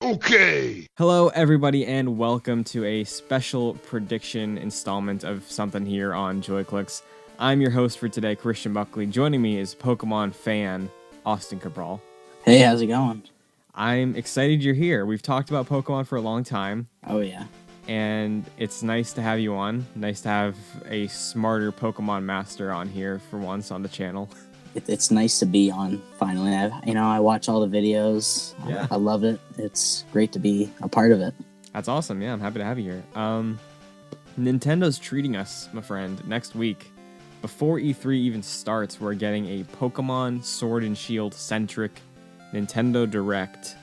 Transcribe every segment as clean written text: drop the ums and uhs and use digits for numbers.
Okay. Hello, everybody, and welcome to a special prediction installment of something here on JoyClicks. I'm your host for today, Christian Buckley. Joining me is Pokemon fan Austin Cabral. Hey, how's it going? I'm excited you're here. We've talked about Pokemon for a long time. Oh, yeah. And it's nice to have you on. Nice to have a smarter Pokemon master on here for once on the channel. It's nice to be on, finally. I watch all the videos. Yeah. I love it. It's great to be a part of it. That's awesome. Yeah, I'm happy to have you here. Nintendo's treating us, my friend, next week. Before E3 even starts, we're getting a Pokemon Sword and Shield-centric Nintendo Direct.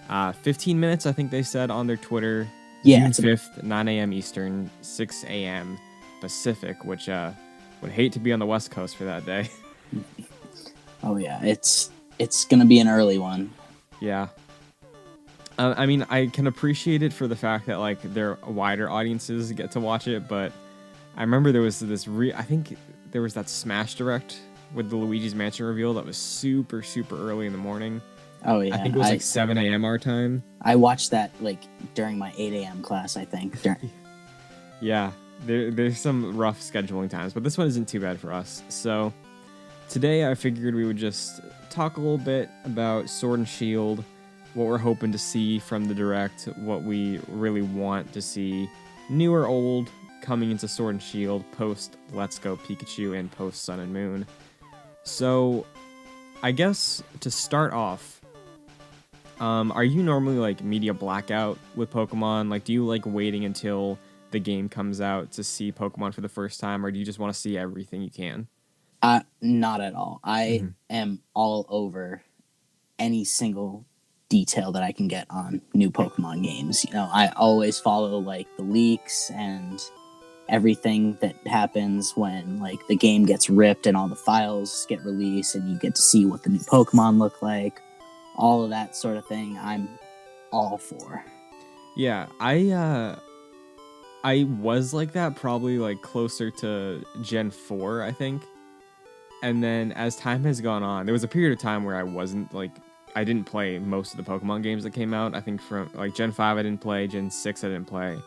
15 minutes, I think they said on their Twitter. Yeah, June 5th, 9 a.m. Eastern, 6 a.m. Pacific, which would hate to be on the West Coast for that day. Oh, yeah. It's going to be an early one. Yeah. I mean, I can appreciate it for the fact that, like, their wider audiences get to watch it, but I remember there was I think there was that Smash Direct with the Luigi's Mansion reveal that was super, super early in the morning. Oh, yeah. I think it was like 7 a.m. our time. I watched that, like, during my 8 a.m. class, I think. Yeah, there's some rough scheduling times, but this one isn't too bad for us. So today I figured we would just talk a little bit about Sword and Shield, what we're hoping to see from the Direct, what we really want to see, new or old, coming into Sword and Shield, post Let's Go Pikachu and post Sun and Moon. So I guess to start off, are you normally like media blackout with Pokemon? Like, do you like waiting until the game comes out to see Pokemon for the first time, or do you just want to see everything you can? Not at all. I am all over any single detail that I can get on new Pokemon games. You know, I always follow like the leaks and everything that happens when like the game gets ripped and all the files get released and you get to see what the new Pokemon look like. All of that sort of thing, I'm all for. Yeah, I was like that probably like closer to Gen 4, I think. And then as time has gone on, there was a period of time where I didn't play most of the Pokemon games that came out. I think from like Gen 5 I didn't play, Gen 6 I didn't play.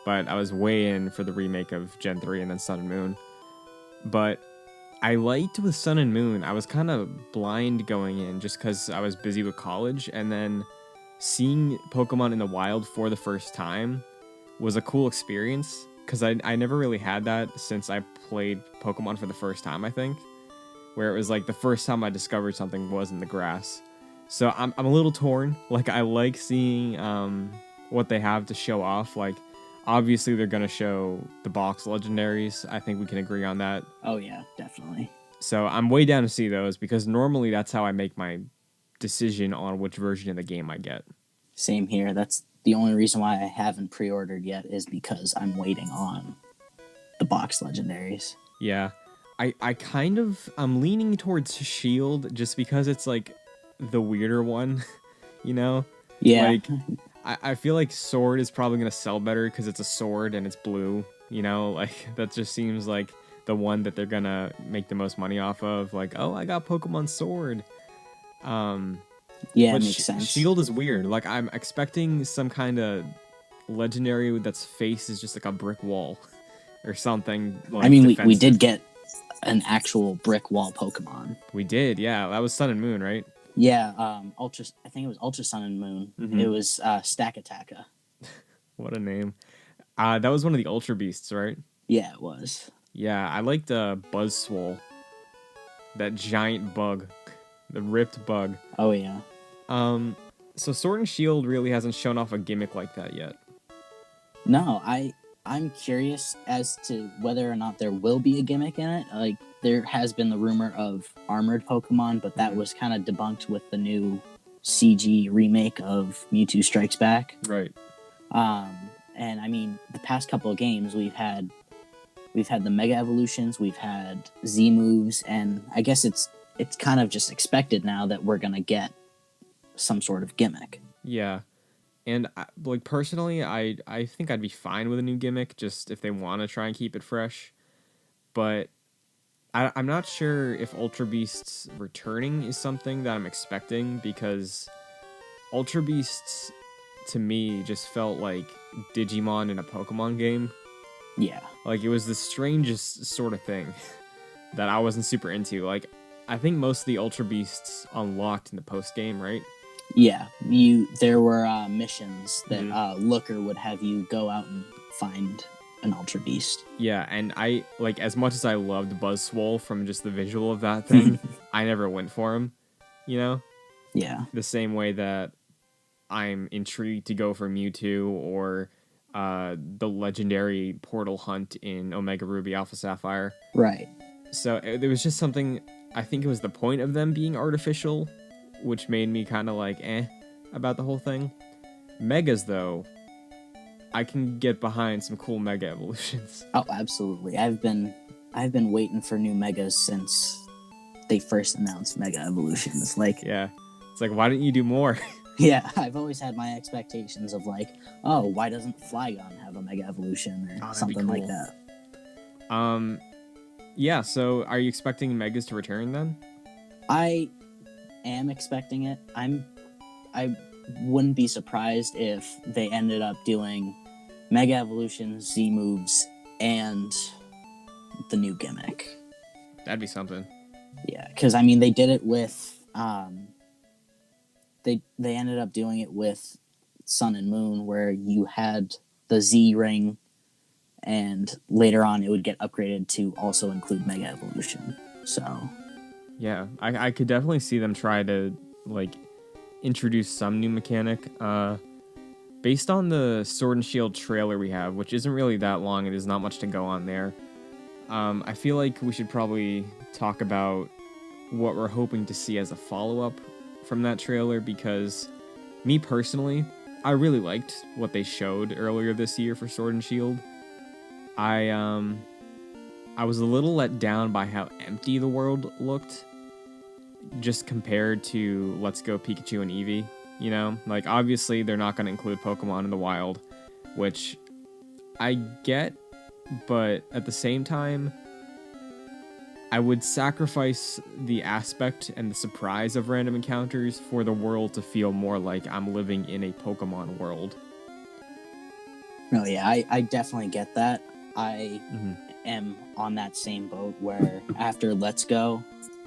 But I was way in for the remake of Gen 3 and then Sun and Moon. But I liked with Sun and Moon, I was kind of blind going in just because I was busy with college. And then seeing Pokemon in the wild for the first time was a cool experience. Because I never really had that since I played Pokemon for the first time, I think. Where it was like the first time I discovered something was in the grass. So I'm a little torn. Like, I like seeing what they have to show off. Like, obviously they're going to show the box legendaries. I think we can agree on that. Oh, yeah, definitely. So I'm way down to see those because normally that's how I make my decision on which version of the game I get. Same here. That's the only reason why I haven't pre-ordered yet is because I'm waiting on the box legendaries. Yeah. I'm leaning towards Shield just because it's like the weirder one, you know? Yeah. Like, I feel like Sword is probably going to sell better because it's a sword and it's blue, you know? Like, that just seems like the one that they're going to make the most money off of. Like, oh, I got Pokemon Sword. Yeah, but it makes sense. Shield is weird. Like, I'm expecting some kind of legendary that's face is just like a brick wall or something. Like, I mean, we did get an actual brick wall Pokemon. We did, yeah. That was Sun and Moon, right? Yeah, I think it was Ultra Sun and Moon. Mm-hmm. It was Stakataka. What a name. That was one of the Ultra Beasts, right? Yeah, it was. Yeah, I liked Buzzswole. That giant bug. The ripped bug. Oh, yeah. So Sword and Shield really hasn't shown off a gimmick like that yet. No, I'm curious as to whether or not there will be a gimmick in it. Like, there has been the rumor of armored Pokemon, but that was kind of debunked with the new CG remake of Mewtwo Strikes Back. Right. And I mean, the past couple of games we've had the Mega Evolutions, we've had Z moves, and I guess it's kind of just expected now that we're gonna get some sort of gimmick. Yeah. And like personally, I think I'd be fine with a new gimmick, just if they want to try and keep it fresh. But I'm not sure if Ultra Beasts returning is something that I'm expecting, because Ultra Beasts to me just felt like Digimon in a Pokemon game. Yeah. Like, it was the strangest sort of thing that I wasn't super into. Like, I think most of the Ultra Beasts unlocked in the post game, right? Yeah, there were missions that Looker would have you go out and find an Ultra Beast. Yeah, and I, like, as much as I loved Buzzswole from just the visual of that thing, I never went for him, you know? Yeah. The same way that I'm intrigued to go for Mewtwo or the legendary Portal Hunt in Omega Ruby Alpha Sapphire. Right. So there was just something, I think it was the point of them being artificial, which made me kind of like, about the whole thing. Megas, though, I can get behind some cool Mega evolutions. Oh, absolutely. I've been waiting for new Megas since they first announced Mega Evolutions. Like, yeah. It's like, why didn't you do more? Yeah, I've always had my expectations of like, oh, why doesn't Flygon have a Mega Evolution or something cool. Like that? Yeah, so are you expecting Megas to return then? I am expecting it. I wouldn't be surprised if they ended up doing Mega Evolutions, Z moves, and the new gimmick. That'd be something. Yeah, because I mean they did it with they ended up doing it with Sun and Moon, where you had the Z ring, and later on it would get upgraded to also include Mega Evolution. So yeah, I could definitely see them try to like introduce some new mechanic. Based on the Sword and Shield trailer we have, which isn't really that long, and there's not much to go on there. I feel like we should probably talk about what we're hoping to see as a follow-up from that trailer, because me personally, I really liked what they showed earlier this year for Sword and Shield. I was a little let down by how empty the world looked, just compared to Let's Go Pikachu and Eevee, you know? Like, obviously, they're not going to include Pokemon in the wild, which I get, but at the same time, I would sacrifice the aspect and the surprise of random encounters for the world to feel more like I'm living in a Pokemon world. No, yeah, I definitely get that. I am on that same boat where after Let's Go,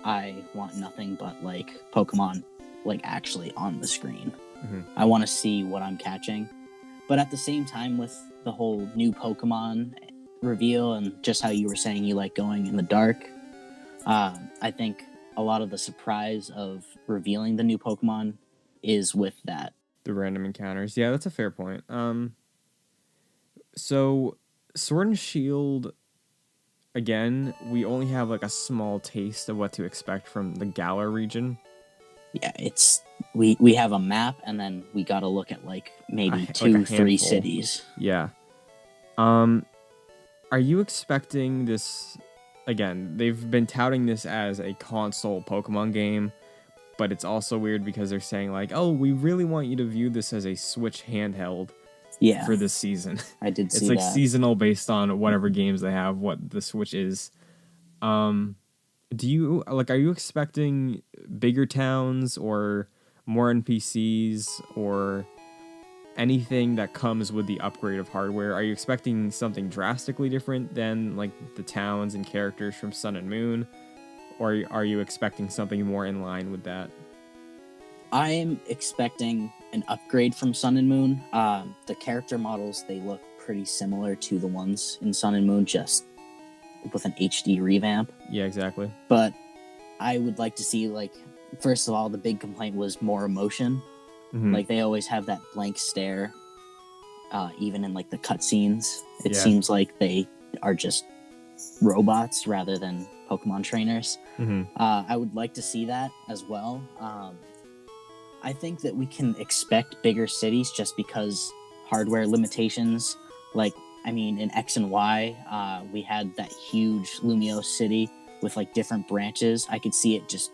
I want nothing but like Pokemon like actually on the screen. I want to see what I'm catching. But at the same time, with the whole new Pokemon reveal and just how you were saying you like going in the dark, I think a lot of the surprise of revealing the new Pokemon is with that. The random encounters. Yeah, that's a fair point. So Sword and Shield, again, we only have like a small taste of what to expect from the Galar region. Yeah, it's we have a map, and then we got to look at like maybe 2-3 cities. Yeah. Are you expecting this? Again, they've been touting this as a console Pokemon game, but it's also weird because they're saying like, "Oh, we really want you to view this as a Switch handheld." Yeah. For this season. I did see it's like that. Seasonal based on whatever games they have, what the Switch is. Do you are you expecting bigger towns or more NPCs or anything that comes with the upgrade of hardware? Are you expecting something drastically different than like the towns and characters from Sun and Moon? Or are you expecting something more in line with that? I'm expecting an upgrade from Sun and Moon. The character models, they look pretty similar to the ones in Sun and Moon, just with an HD revamp. Yeah, exactly. But I would like to see, like, first of all, the big complaint was more emotion. Like, they always have that blank stare, even in, like, the cutscenes. It seems like they are just robots rather than Pokemon trainers. I would like to see that as well. I think that we can expect bigger cities just because hardware limitations. Like, I mean, in X and Y, we had that huge Lumiose city with like different branches. I could see it just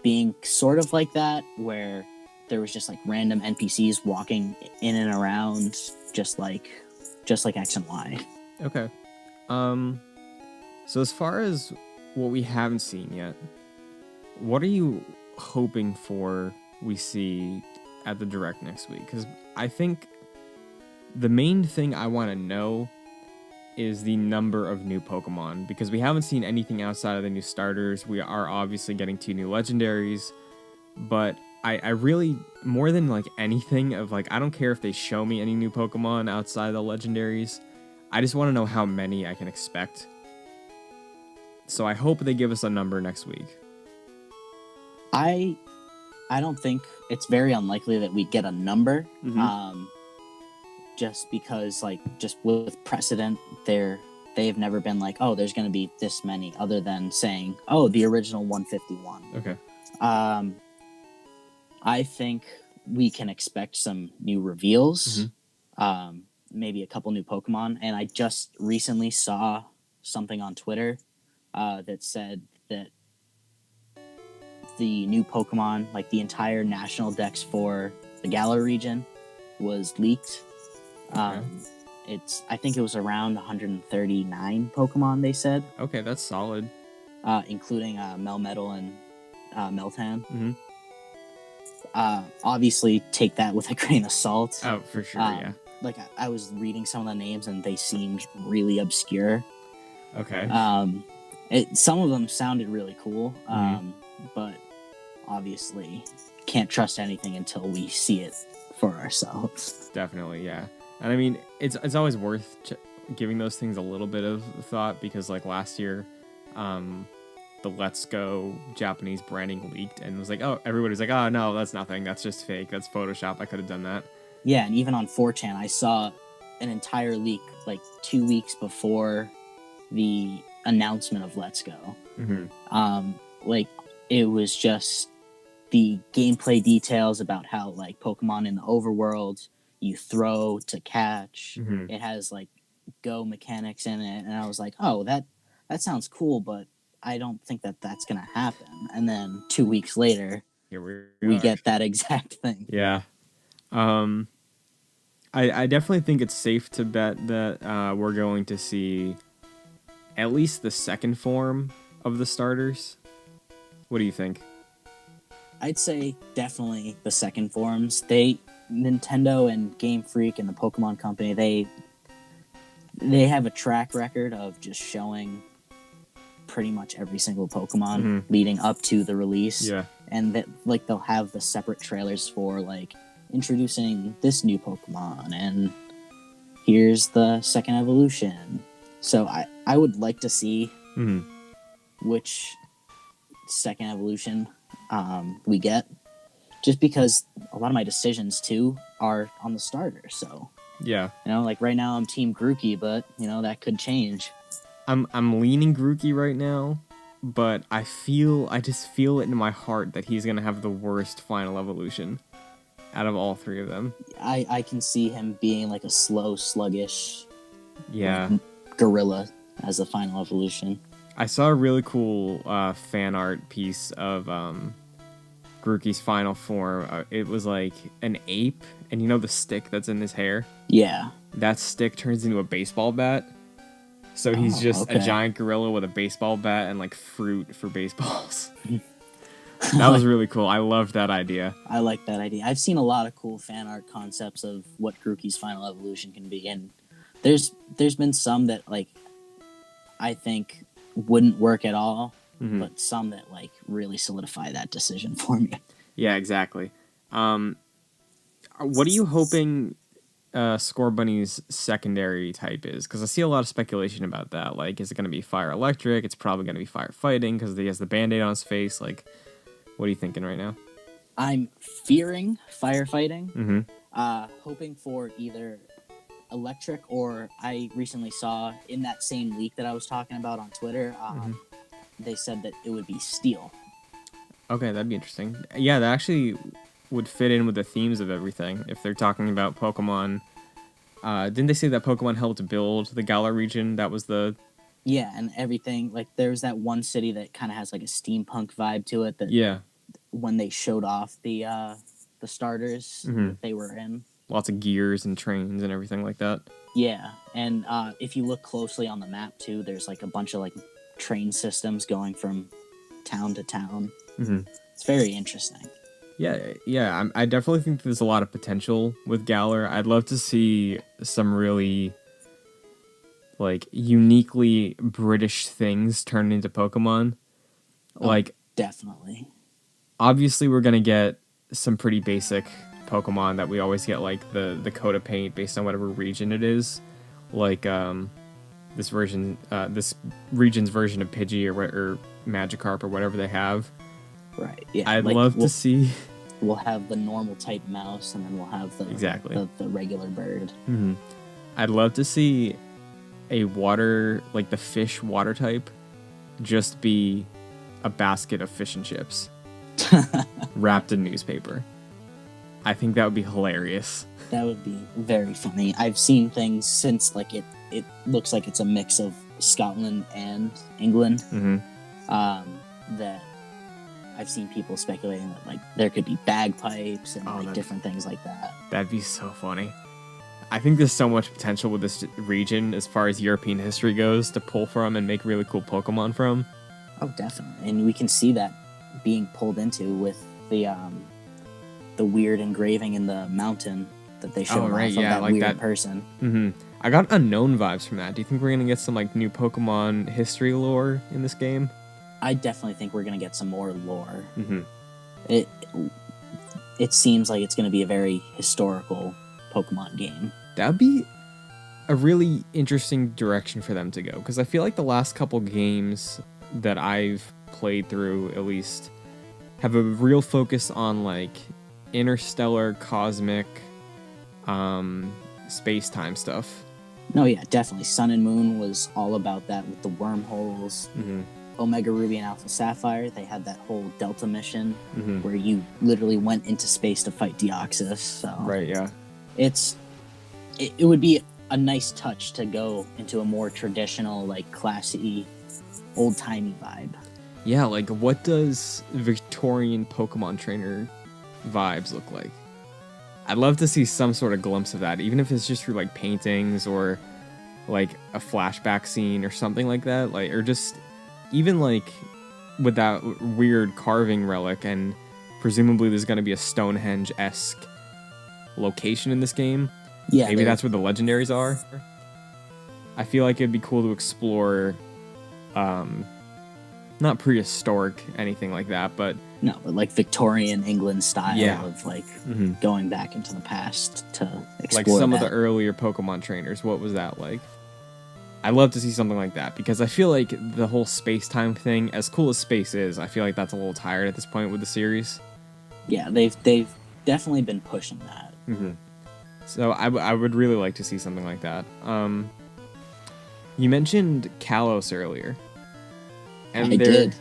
being sort of like that, where there was just like random NPCs walking in and around, just like X and Y. Okay. So as far as what we haven't seen yet, what are you hoping for we see at the Direct next week, because I think the main thing I want to know is the number of new Pokemon, because we haven't seen anything outside of the new starters. We are obviously getting 2 new legendaries, but I really, more than like anything of like, I don't care if they show me any new Pokemon outside of the legendaries. I just want to know how many I can expect. So I hope they give us a number next week. I don't think it's very unlikely that we get a number. Just because, like, just with precedent, they've never been like, oh, there's going to be this many, other than saying, oh, the original 151. Okay. I think we can expect some new reveals, maybe a couple new Pokemon. And I just recently saw something on Twitter that said that the new Pokemon, like the entire national dex for the Galar region, was leaked. Okay. I think it was around 139 Pokemon, they said. Okay, that's solid. Including Melmetal and Meltan. Mm-hmm. Obviously, take that with a grain of salt. Oh, for sure, yeah. Like, I was reading some of the names, and they seemed really obscure. Okay. Some of them sounded really cool, but obviously can't trust anything until we see it for ourselves. Definitely, yeah. And I mean, it's always worth giving those things a little bit of thought, because like last year, the Let's Go Japanese branding leaked, and it was like, oh, everybody's like, oh no, that's nothing, that's just fake, that's Photoshop, I could have done that. Yeah, and even on 4chan, I saw an entire leak like 2 weeks before the announcement of Let's Go. Like, it was just the gameplay details about how, like, Pokemon in the overworld, you throw to catch. It has like go mechanics in it, and I was like, oh, that sounds cool, but I don't think that's gonna happen. And then 2 weeks later, we get that exact thing. Yeah. I definitely think it's safe to bet that we're going to see at least the second form of the starters. What do you think? I'd say definitely the second forms. Nintendo and Game Freak and the Pokemon Company, they have a track record of just showing pretty much every single Pokemon leading up to the release. Yeah. And that, like, they'll have the separate trailers for, like, introducing this new Pokemon, and here's the second evolution. So I would like to see which second evolution we get, just because a lot of my decisions too are on the starter. So yeah, like right now I'm Team Grookey, but that could change. I'm leaning Grookey right now, but I just feel it in my heart that he's gonna have the worst final evolution out of all 3 of them. I can see him being like a slow, sluggish gorilla as the final evolution. I saw a really cool fan art piece of Grookey's final form. It was like an ape, and the stick that's in his hair? Yeah. That stick turns into a baseball bat. So he's just a giant gorilla with a baseball bat and like fruit for baseballs. That was really cool. I loved that idea. I like that idea. I've seen a lot of cool fan art concepts of what Grookey's final evolution can be, and there's been some that, like, I think wouldn't work at all, but some that, like, really solidify that decision for me. Yeah, exactly. What are you hoping Scorbunny's secondary type is? Because I see a lot of speculation about that. Like, is it going to be fire electric? It's probably going to be fire fighting because he has the band-aid on his face. Like, what are you thinking right now? I'm fearing firefighting. Hoping for either electric, or I recently saw in that same leak that I was talking about on Twitter, they said that it would be steel. Okay, that'd be interesting. Yeah, that actually would fit in with the themes of everything. If they're talking about Pokemon, didn't they say that Pokemon helped build the Galar region? That was the... Yeah, and everything, like, there's that one city that kind of has like a steampunk vibe to it. That when they showed off the starters that they were in, lots of gears and trains and everything like that. Yeah, and if you look closely on the map too, there's like a bunch of like train systems going from town to town. It's very interesting. I definitely think there's a lot of potential with Galar. I'd love to see some really like uniquely British things turned into Pokemon. Like, Definitely. obviously, we're gonna get some pretty basic Pokemon that we always get, like the coat of paint based on whatever region it is. Like this region's version of Pidgey or Magikarp or whatever they have. Right. Yeah. I'd love to see. We'll have the normal type mouse, and then we'll have the regular bird. Mm-hmm. I'd love to see a water, like the fish water type, just be a basket of fish and chips wrapped in newspaper. I think that would be hilarious. That would be very funny. I've seen things since, like, it looks like it's a mix of Scotland and England. Mm-hmm. That I've seen people speculating that, like, there could be bagpipes and different things like that. That'd be so funny. I think there's so much potential with this region as far as European history goes to pull from and make really cool Pokemon from. Oh, definitely. And we can see that being pulled into with the weird engraving in the mountain that they showed off of that like weird that person. Mm-hmm. I got Unknown vibes from that. Do you think we're going to get some like new Pokemon history lore in this game? I definitely think we're going to get some more lore. Mm-hmm. It seems like it's going to be a very historical Pokemon game. That'd be a really interesting direction for them to go, because I feel like the last couple games that I've played through, at least, have a real focus on like interstellar, cosmic, space-time stuff. No, yeah, definitely. Sun and Moon was all about that with the wormholes. Mm-hmm. Omega Ruby and Alpha Sapphire, they had that whole Delta mission where you literally went into space to fight Deoxys. So right, yeah. It would be a nice touch to go into a more traditional, like, classy, old-timey vibe. Yeah, like, what does Victorian Pokemon trainer vibes look like? I'd love to see some sort of glimpse of that, even if it's just through, like, paintings or, like, a flashback scene or something like that. Like, or just even, like, with that weird carving relic, and presumably there's going to be a Stonehenge-esque location in this game. Yeah, maybe that's where the legendaries are. I feel like it'd be cool to explore, not prehistoric, anything like that, but like Victorian England style of like going back into the past to explore like some of the earlier Pokemon trainers. What was that like? I'd love to see something like that, because I feel like the whole space-time thing, as cool as space is, I feel like that's a little tired at this point with the series. Yeah, they've definitely been pushing that. Mm-hmm. So I would really like to see something like that. You mentioned Kalos earlier. And I did.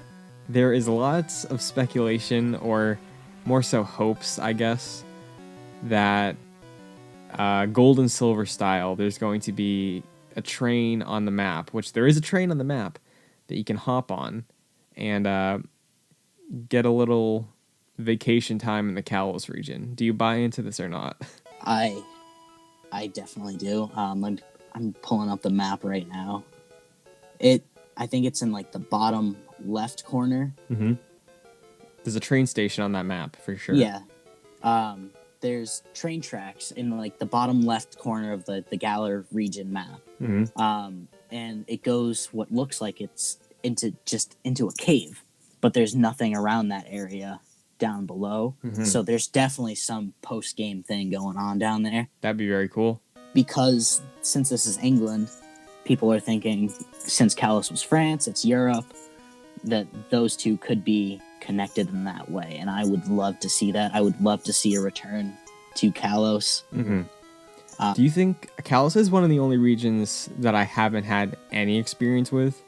There is lots of speculation, or more so hopes, I guess, that Gold and Silver style, there's going to be a train on the map, which there is a train on the map that you can hop on and get a little vacation time in the Kalos region. Do you buy into this or not? I definitely do. I'm pulling up the map right now. I think it's in like the bottom left corner. Mm-hmm. There's a train station on that map for sure. Yeah. There's train tracks in like the bottom left corner of the Galar region map. Mm-hmm. And it goes what looks like it's into a cave, but there's nothing around that area down below. Mm-hmm. So there's definitely some post-game thing going on down there. That'd be very cool. Because since this is England, people are thinking, since Kalos was France, it's Europe, that those two could be connected in that way. And I would love to see that. I would love to see a return to Kalos. Mm-hmm. Do you think Kalos is one of the only regions that I haven't had any experience with?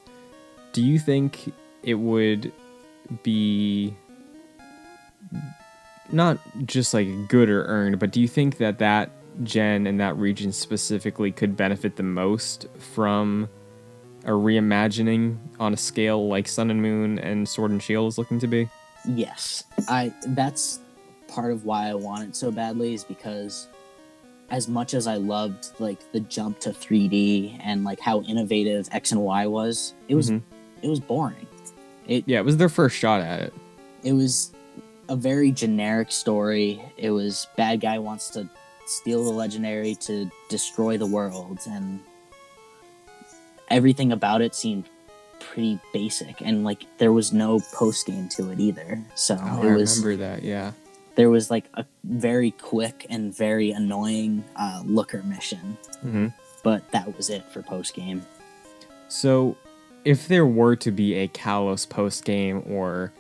Do you think it would be not just like good or earned, but do you think that gen and that region specifically could benefit the most from a reimagining on a scale like Sun and Moon and Sword and Shield is looking to be? Yes. That's part of why I want it so badly, is because as much as I loved like the jump to 3D and like how innovative X and Y was, it was boring. It was their first shot at it. It was a very generic story. It was bad guy wants to steal the legendary to destroy the world, and everything about it seemed pretty basic, and like there was no post game to it either. So Oh, it I was remember that. Yeah. there was like a very quick and very annoying looker mission, but that was it for post game. So, if there were to be a Kalos post game, or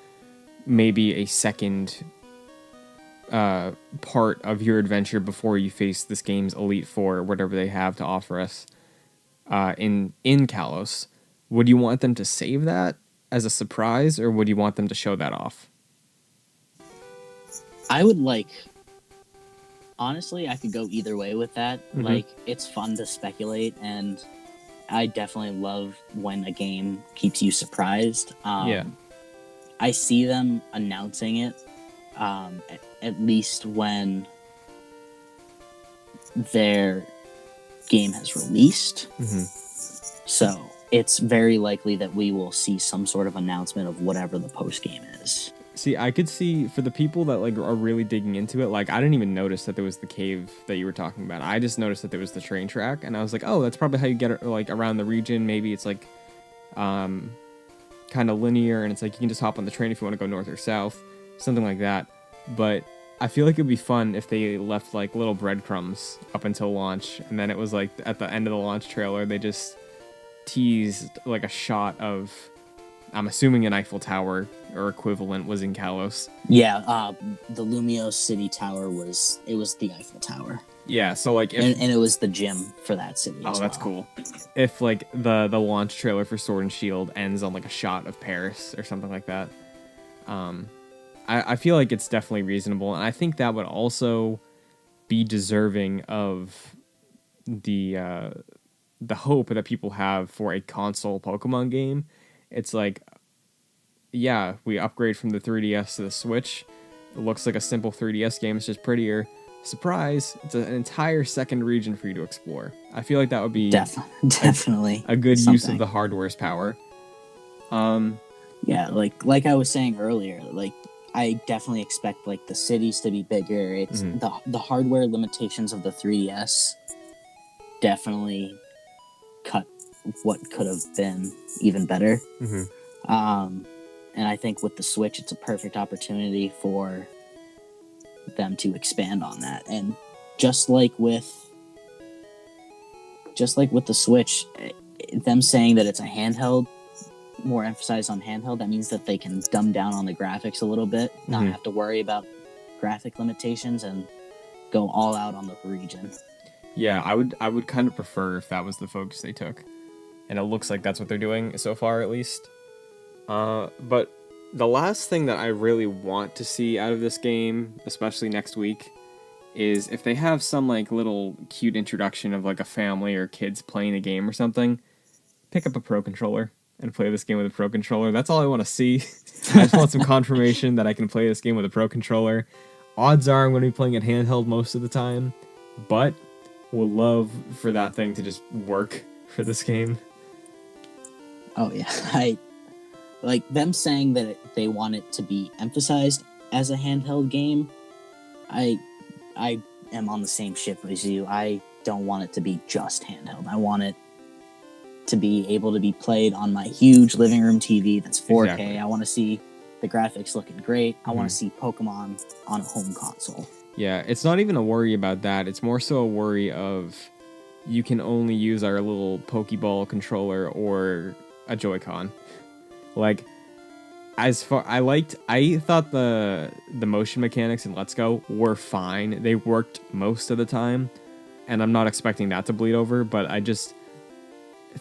maybe a second part of your adventure before you face this game's Elite Four, or whatever they have to offer us in Kalos, would you want them to save that as a surprise, or would you want them to show that off? I would honestly, I could go either way with that. Like, it's fun to speculate, and I definitely love when a game keeps you surprised. Yeah. I see them announcing it at least when their game has released. So it's very likely that we will see some sort of announcement of whatever the post game is. See, I could see for the people that like are really digging into it, like I didn't even notice that there was the cave that you were talking about. I just noticed that there was the train track, and I was like, oh, that's probably how you get like around the region. Maybe it's like kind of linear, and it's like you can just hop on the train if you want to go north or south, something like that. But I feel like it'd be fun if they left like little breadcrumbs up until launch, and then it was like at the end of the launch trailer they just teased like a shot of, I'm assuming, an Eiffel Tower or equivalent was in Kalos. Yeah, the Lumios City Tower was the Eiffel Tower. Yeah, so like if, and it was the gym for that city. Oh, that's cool. If like the launch trailer for Sword and Shield ends on like a shot of Paris or something like that, I feel like it's definitely reasonable, and I think that would also be deserving of the hope that people have for a console Pokemon game. It's like, yeah, we upgrade from the 3DS to the Switch. It looks like a simple 3DS game. It's just prettier. Surprise! It's an entire second region for you to explore. I feel like that would be definitely a good use of the hardware's power. Yeah, like I was saying earlier, like I definitely expect like the cities to be bigger. It's the hardware limitations of the 3DS definitely cut what could have been even better. And I think with the Switch, it's a perfect opportunity for them to expand on that. And just like with the Switch, them saying that it's a handheld, more emphasized on handheld, that means that they can dumb down on the graphics a little bit, not have to worry about graphic limitations, and go all out on the region. Yeah, I would kind of prefer if that was the focus they took. And it looks like that's what they're doing so far, at least. But the last thing that I really want to see out of this game, especially next week, is if they have some like little cute introduction of like a family or kids playing a game or something, pick up a Pro Controller and play this game with a Pro Controller. That's all I want to see. I just want some confirmation that I can play this game with a Pro Controller. Odds are I'm going to be playing it handheld most of the time, but would love for that thing to just work for this game. Oh yeah, I like them saying that they want it to be emphasized as a handheld game. I am on the same ship as you. I don't want it to be just handheld. I want it to be able to be played on my huge living room TV that's 4K. Exactly. I want to see the graphics looking great. I want to see Pokemon on a home console. Yeah, it's not even a worry about that. It's more so a worry of you can only use our little Pokeball controller or a Joy-Con. Like, I thought the motion mechanics in Let's Go were fine. They worked most of the time, and I'm not expecting that to bleed over, but I just,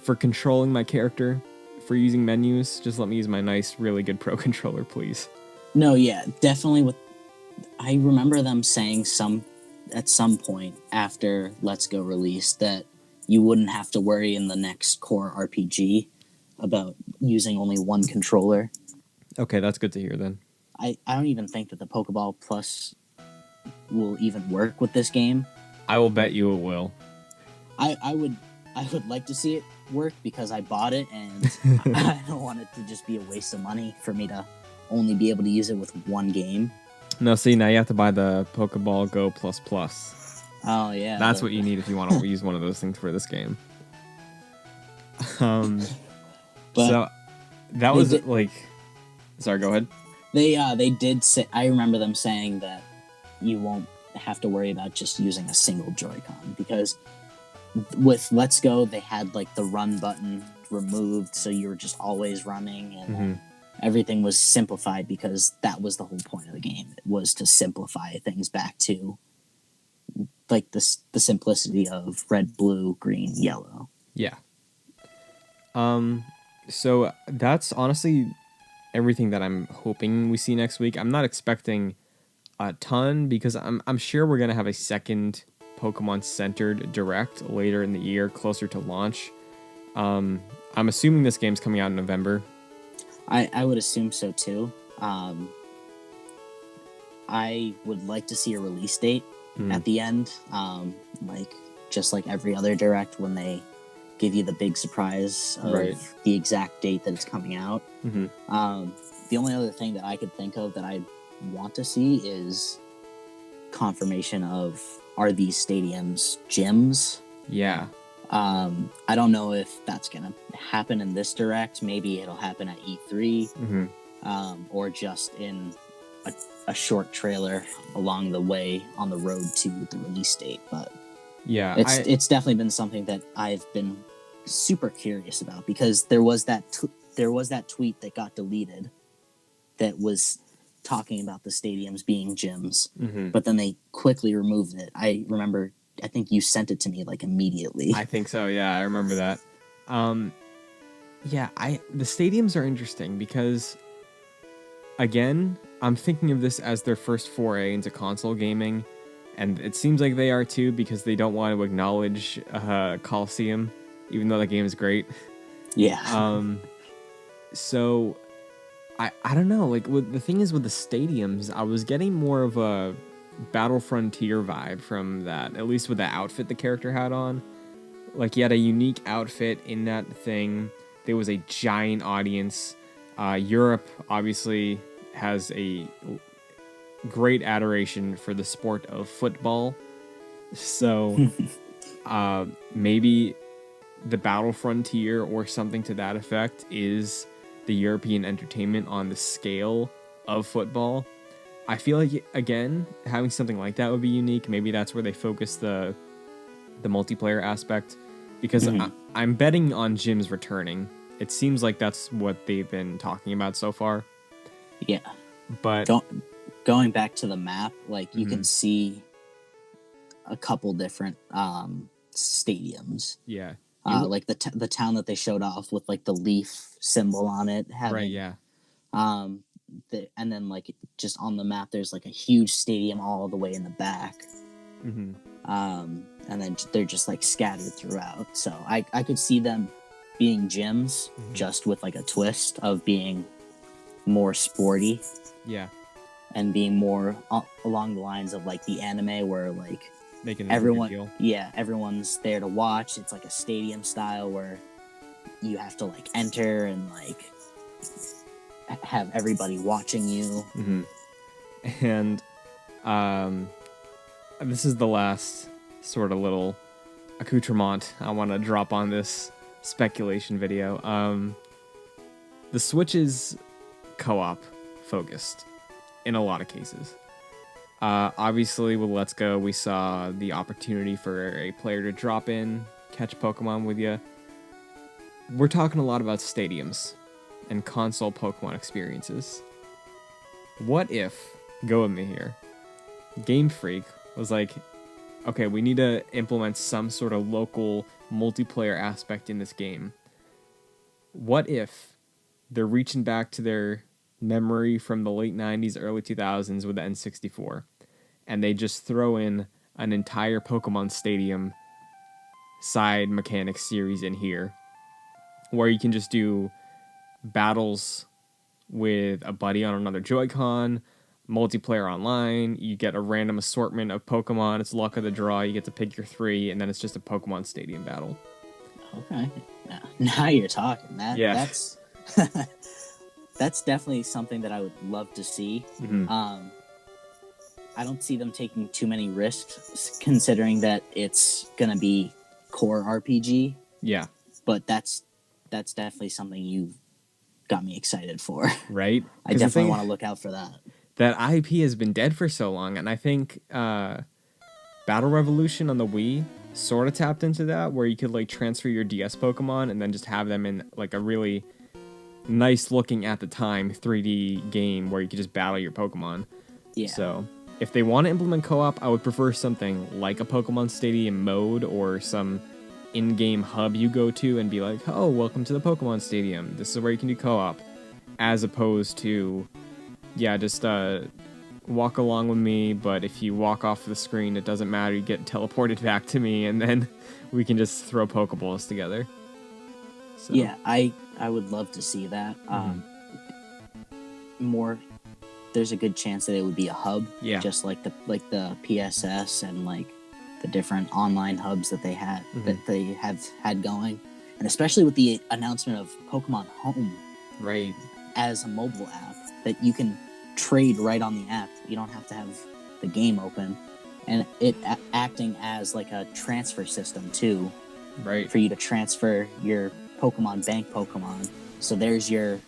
for controlling my character, for using menus, just let me use my nice, really good Pro Controller, please. No, yeah, definitely. I remember them saying at some point after Let's Go released that you wouldn't have to worry in the next core RPG about using only one controller. Okay, that's good to hear then. I don't even think that the Pokeball Plus will even work with this game. I will bet you it will. I would like to see it work because I bought it, and I don't want it to just be a waste of money for me to only be able to use it with one game. No, see, now you have to buy the Pokeball Go Plus Plus. Oh yeah, That's what you need if you want to use one of those things for this game. but So that was like, sorry, go ahead. They did say, I remember them saying that you won't have to worry about just using a single Joy-Con, because with Let's Go they had like the run button removed, so you were just always running, and everything was simplified because that was the whole point of the game. It was to simplify things back to like the simplicity of red, blue, green, yellow. Yeah. So that's honestly everything that I'm hoping we see next week. I'm not expecting a ton because I'm sure we're gonna have a second Pokemon centered direct later in the year, closer to launch. I'm assuming this game's coming out in November. I would assume so too. I would like to see a release date at the end, like just like every other direct when they give you the big surprise of the exact date that it's coming out. The only other thing that I could think of that I want to see is confirmation of, are these stadiums gyms? Yeah. I don't know if that's gonna happen in this direct. Maybe it'll happen at E3, or just in a short trailer along the way on the road to the release date. But yeah, it's definitely been something that I've been super curious about, because there was that tweet that got deleted that was talking about the stadiums being gyms, but then they quickly removed it. I remember, I think you sent it to me like immediately. I think so. Yeah, I remember that. Yeah, the stadiums are interesting because, again, I'm thinking of this as their first foray into console gaming, and it seems like they are too, because they don't want to acknowledge Coliseum, even though that game is great. Yeah. So I don't know. Like, the thing is with the stadiums, I was getting more of a Battle Frontier vibe from that, at least with the outfit the character had on. Like, he had a unique outfit in that thing. There was a giant audience. Europe obviously has a great adoration for the sport of football. So maybe the Battle Frontier or something to that effect is the European entertainment on the scale of football. I feel like, again, having something like that would be unique. Maybe that's where they focus the multiplayer aspect, because I'm betting on gyms returning. It seems like that's what they've been talking about so far. Yeah. But going back to the map, like you can see a couple different stadiums. Yeah. Like the town that they showed off with like the leaf symbol on it. Right, yeah. And then like just on the map, there's like a huge stadium all the way in the back. And then they're just like scattered throughout. So I could see them being gyms, just with like a twist of being more sporty. Yeah. And being more along the lines of like the anime, where like everyone's there to watch. It's like a stadium style where you have to like enter and like have everybody watching you. And this is the last sort of little accoutrement I want to drop on this speculation video. The Switch is co-op focused in a lot of cases. Obviously, with Let's Go, we saw the opportunity for a player to drop in, catch Pokemon with you. We're talking a lot about stadiums and console Pokemon experiences. What if, go with me here, Game Freak was like, okay, we need to implement some sort of local multiplayer aspect in this game. What if they're reaching back to their memory from the late 90s, early 2000s with the N64, and they just throw in an entire Pokemon Stadium side mechanic series in here, where you can just do battles with a buddy on another Joy-Con, multiplayer online, you get a random assortment of Pokemon, it's luck of the draw, you get to pick your 3, and then it's just a Pokemon Stadium battle. Okay. Now you're talking. That's definitely something that I would love to see. I don't see them taking too many risks, considering that it's gonna be core RPG. Yeah. But that's definitely something you got me excited for. Right. I definitely want to look out for that. That IP has been dead for so long, and I think Battle Revolution on the Wii sort of tapped into that, where you could like transfer your DS Pokemon and then just have them in like a really nice looking at the time 3D game where you could just battle your Pokemon. Yeah. So if they want to implement co-op, I would prefer something like a Pokemon Stadium mode or some in-game hub you go to and be like, oh, welcome to the Pokemon Stadium. This is where you can do co-op. As opposed to, yeah, just walk along with me, but if you walk off the screen, it doesn't matter. You get teleported back to me, and then we can just throw Pokeballs together. So. Yeah, I would love to see that. More, there's a good chance that it would be a hub, just like the PSS and like the different online hubs that they have had going, and especially with the announcement of Pokemon Home, right, as a mobile app that you can trade right on the app. You don't have to have the game open, and it acting as like a transfer system too, right, for you to transfer your Pokemon Bank Pokemon. So there's your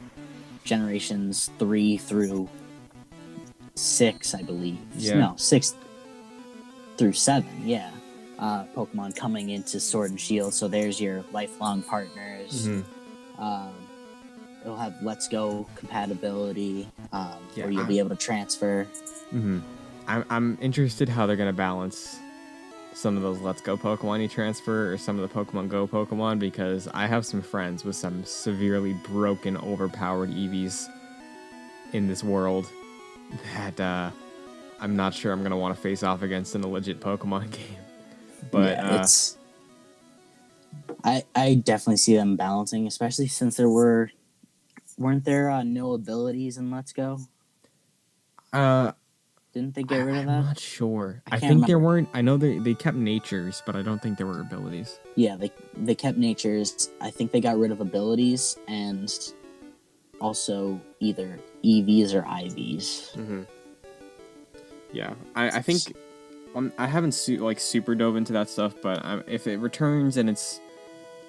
generations 3 through 6, I believe. Yeah. No, 6 through 7. Yeah. Pokemon coming into Sword and Shield. So there's your lifelong partners. It'll have Let's Go compatibility, where you'll be able to transfer. I'm interested how they're going to balance some of those Let's Go Pokemon you transfer or some of the Pokemon Go Pokemon, because I have some friends with some severely broken, overpowered Eevees in this world that I'm not sure I'm going to want to face off against in a legit Pokemon game. But yeah, I definitely see them balancing, especially since weren't there no abilities in Let's Go? Didn't they get rid of that? I'm not sure. I think there weren't. I know they kept natures, but I don't think there were abilities. Yeah, they kept natures. I think they got rid of abilities and also either EVs or IVs. Yeah, I think I haven't super dove into that stuff, but if it returns and it's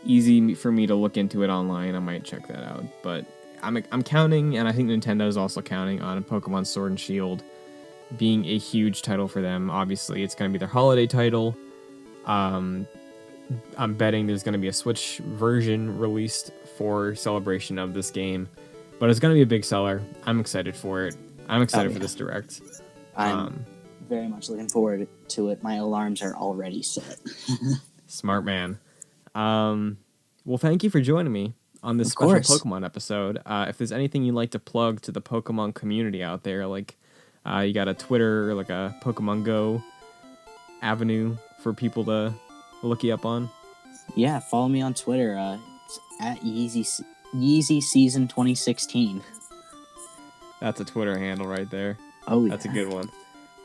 easy for me to look into it online, I might check that out. But I'm counting, and I think Nintendo is also counting on Pokemon Sword and Shield being a huge title for them. Obviously, it's going to be their holiday title. I'm betting there's going to be a Switch version released for celebration of this game, but it's going to be a big seller. I'm excited for it. I'm excited for this Direct. I'm very much looking forward to it. My alarms are already set. Smart man. Well, thank you for joining me on this special Pokemon episode. If there's anything you'd like to plug to the Pokemon community out there, like you got a Twitter or like a Pokemon Go avenue for people to look you up on? Yeah, follow me on Twitter. It's at Yeezy Season 2016. That's a Twitter handle right there. Oh, yeah. That's a good one.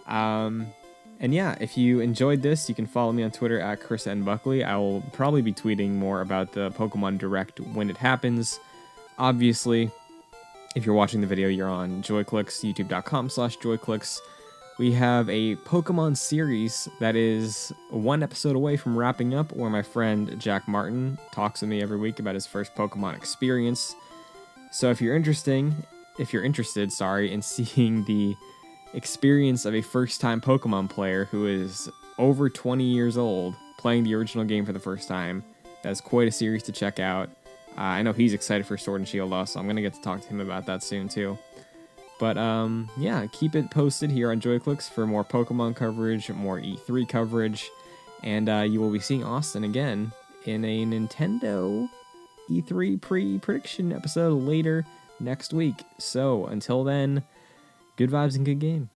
And yeah, if you enjoyed this, you can follow me on Twitter at Chris N. Buckley. I will probably be tweeting more about the Pokemon Direct when it happens. Obviously, if you're watching the video, you're on JoyClicks, youtube.com/JoyClicks. We have a Pokemon series that is one episode away from wrapping up, where my friend Jack Martin talks with me every week about his first Pokemon experience. So if you're interested, in seeing the experience of a first-time Pokemon player who is over 20 years old playing the original game for the first time, that's quite a series to check out. I know he's excited for Sword and Shield also, so I'm going to get to talk to him about that soon too. But yeah, keep it posted here on JoyClicks for more Pokemon coverage, more E3 coverage, and you will be seeing Austin again in a Nintendo E3 pre-prediction episode later next week. So until then, good vibes and good game.